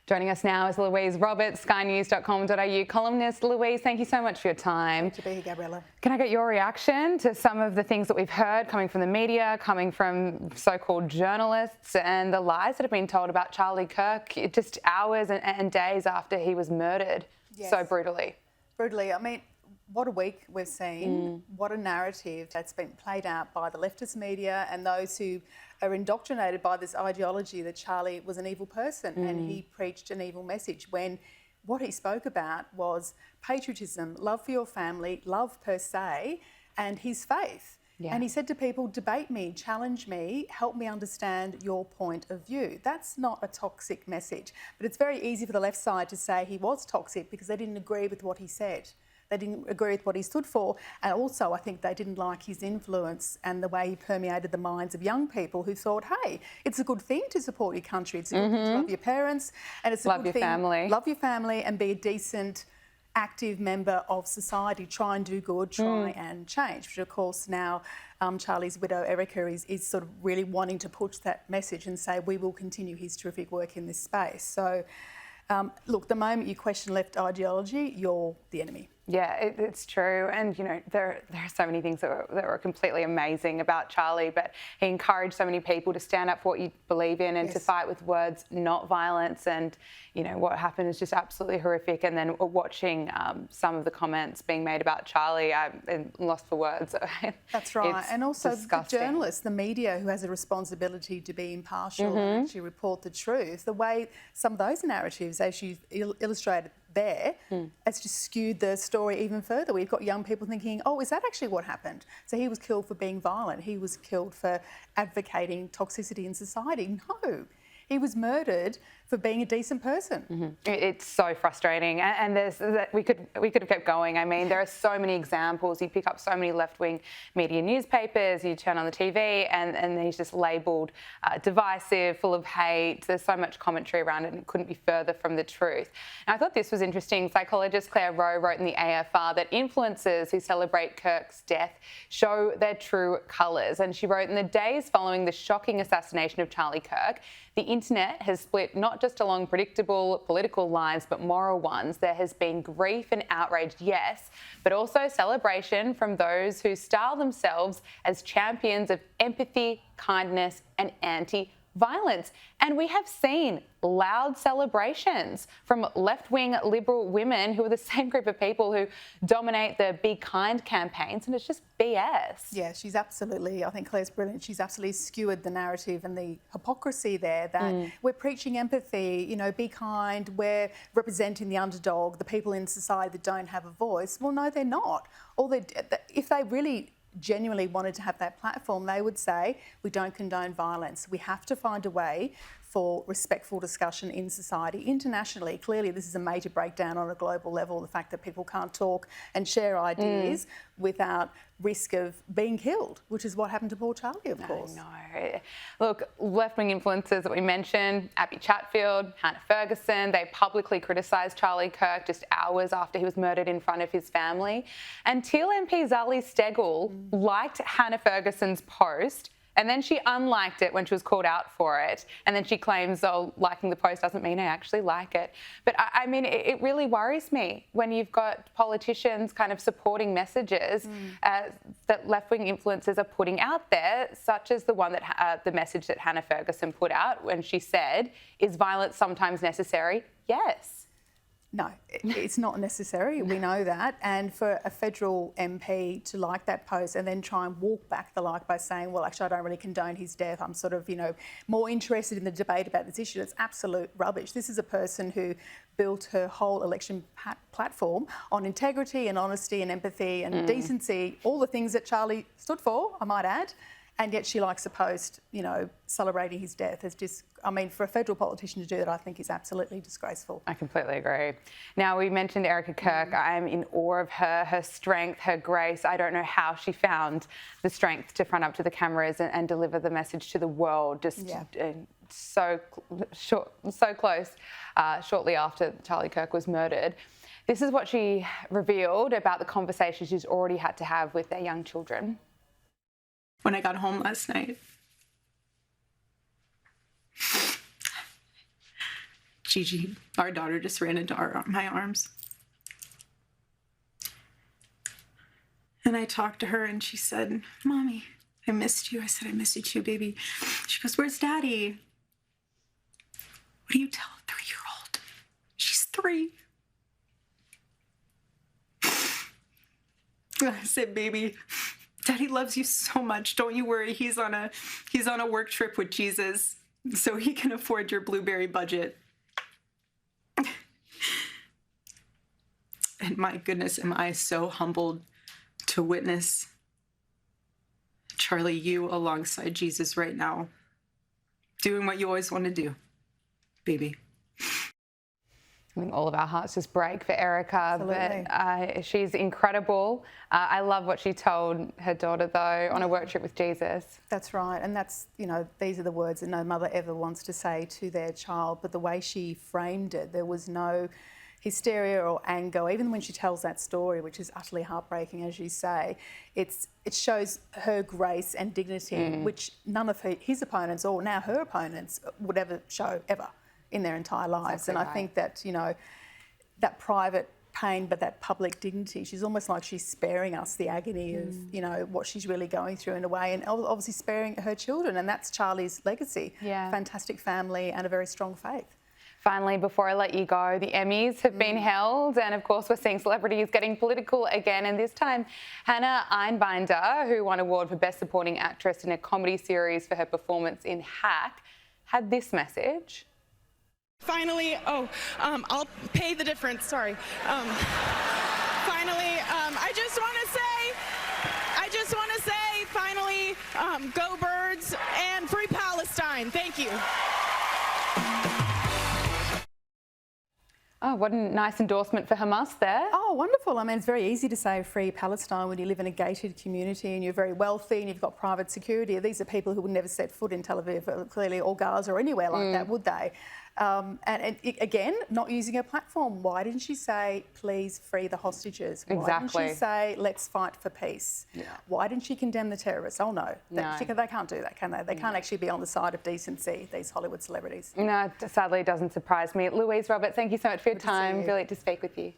Joining us now is Louise Roberts, skynews.com.au columnist. Louise, thank you so much for your time. Great to be here, Gabriella. Can I get your reaction to some of the things that we've heard coming from the media, coming from so-called journalists, and the lies that have been told about Charlie Kirk just hours and days after he was murdered so brutally? Brutally. I mean, what a week we've seen. What a narrative that's been played out by the leftist media and those who are indoctrinated by this ideology that Charlie was an evil person and he preached an evil message, when what he spoke about was patriotism, love for your family, love per se, and his faith. Yeah. And he said to people, debate me, challenge me, help me understand your point of view. That's not a toxic message. But it's very easy for the left side to say he was toxic because they didn't agree with what he said. They didn't agree with what he stood for. And also, I think they didn't like his influence and the way he permeated the minds of young people who thought, hey, it's a good thing to support your country. It's a good thing to love your parents. And it's a good thing. Love your family and be a decent, active member of society. Try and do good, try and change. Which, of course, now Charlie's widow, Erika, is sort of really wanting to push that message and say, we will continue his terrific work in this space. So, look, the moment you question left ideology, you're the enemy. Yeah, it's true. And, you know, there are so many things that were completely amazing about Charlie, but he encouraged so many people to stand up for what you believe in and to fight with words, not violence. And, you know, what happened is just absolutely horrific. And then watching some of the comments being made about Charlie, I'm lost for words. That's right. It's and also disgusting. The journalists, the media, who has a responsibility to be impartial and actually report the truth, the way some of those narratives, as you illustrated there, has just skewed the story even further. We've got young people thinking, oh, is that actually what happened? So he was killed for being violent. He was killed for advocating toxicity in society. No, he was murdered for being a decent person. It's so frustrating, and we could have kept going. I mean, there are so many examples. You pick up so many left-wing media newspapers, you turn on the TV, and he's just labelled divisive, full of hate. There's so much commentary around it, and it couldn't be further from the truth. And I thought this was interesting. Psychologist Claire Rowe wrote in the AFR that influencers who celebrate Kirk's death show their true colours. And she wrote, in the days following the shocking assassination of Charlie Kirk, the internet has split not just along predictable political lines, but moral ones. There has been grief and outrage, yes, but also celebration from those who style themselves as champions of empathy, kindness, and anti-violence. And we have seen loud celebrations from left-wing liberal women who are the same group of people who dominate the Be Kind campaigns, and it's just BS. Yeah, she's absolutely, I think Claire's brilliant. She's absolutely skewered the narrative and the hypocrisy there that we're preaching empathy, you know, be kind, we're representing the underdog, the people in society that don't have a voice. Well, no, they're not. If they really genuinely wanted to have that platform, they would say, we don't condone violence. We have to find a way for respectful discussion in society. Internationally, clearly this is a major breakdown on a global level, the fact that people can't talk and share ideas without risk of being killed, which is what happened to poor Charlie, of course. No. Look, left-wing influencers that we mentioned, Abby Chatfield, Hannah Ferguson, they publicly criticised Charlie Kirk just hours after he was murdered in front of his family. And Teal MP Zali Steggall liked Hannah Ferguson's post, and then she unliked it when she was called out for it. And then she claims, oh, liking the post doesn't mean I actually like it. But I mean, it really worries me when you've got politicians kind of supporting messages that left-wing influencers are putting out there, such as the one that the message that Hannah Ferguson put out when she said, is violence sometimes necessary? Yes. No, it's not necessary. We know that. And for a federal MP to like that post and then try and walk back the like by saying, well, actually, I don't really condone his death. I'm sort of, you know, more interested in the debate about this issue. It's absolute rubbish. This is a person who built her whole election platform on integrity and honesty and empathy and decency, all the things that Charlie stood for, I might add. And yet she likes a post, you know, celebrating his death. It's just, I mean, for a federal politician to do that, I think is absolutely disgraceful. I completely agree. Now, we mentioned Erika Kirk. I am in awe of her strength, her grace. I don't know how she found the strength to front up to the cameras and deliver the message to the world. Just so close shortly after Charlie Kirk was murdered. This is what she revealed about the conversation she's already had to have with their young children. When I got home last night, Gigi, our daughter, just ran into my arms. And I talked to her and she said, Mommy, I missed you. I said, I missed you too, baby. She goes, where's Daddy? What do you tell a 3-year-old? She's 3. I said, baby, Daddy loves you so much. Don't you worry. He's on a work trip with Jesus, so he can afford your blueberry budget. And my goodness, am I so humbled to witness, Charlie, you alongside Jesus right now, doing what you always want to do, baby. I think all of our hearts just break for Erika, Absolutely. but she's incredible. I love what she told her daughter, though, on a work trip with Jesus. That's right, and that's, you know, these are the words that no mother ever wants to say to their child, but the way she framed it, there was no hysteria or anger. Even when she tells that story, which is utterly heartbreaking, as you say, it shows her grace and dignity, which none of his opponents, or now her opponents, would ever show ever in their entire lives. Exactly and I think that, you know, that private pain but that public dignity, she's almost like she's sparing us the agony of, you know, what she's really going through in a way, and obviously sparing her children, and that's Charlie's legacy. Yeah. Fantastic family and a very strong faith. Finally, before I let you go, the Emmys have been held, and of course we're seeing celebrities getting political again, and this time Hannah Einbinder, who won an award for Best Supporting Actress in a comedy series for her performance in Hack, had this message. Finally, I'll pay the difference, sorry. Finally, I just want to say, finally, go Birds and free Palestine. Thank you. Oh, what a nice endorsement for Hamas there. Oh, wonderful. I mean, it's very easy to say free Palestine when you live in a gated community and you're very wealthy and you've got private security. These are people who would never set foot in Tel Aviv, clearly, or Gaza or anywhere like that, would they? Again, not using her platform. Why didn't she say, please free the hostages? Why Exactly. didn't she say, let's fight for peace? Yeah. Why didn't she condemn the terrorists? Oh, no. No. They can't do that, can they? They can't actually be on the side of decency, these Hollywood celebrities. No, sadly, it doesn't surprise me. Louise Roberts, thank you so much for your Good to see time. you. Really to speak with you.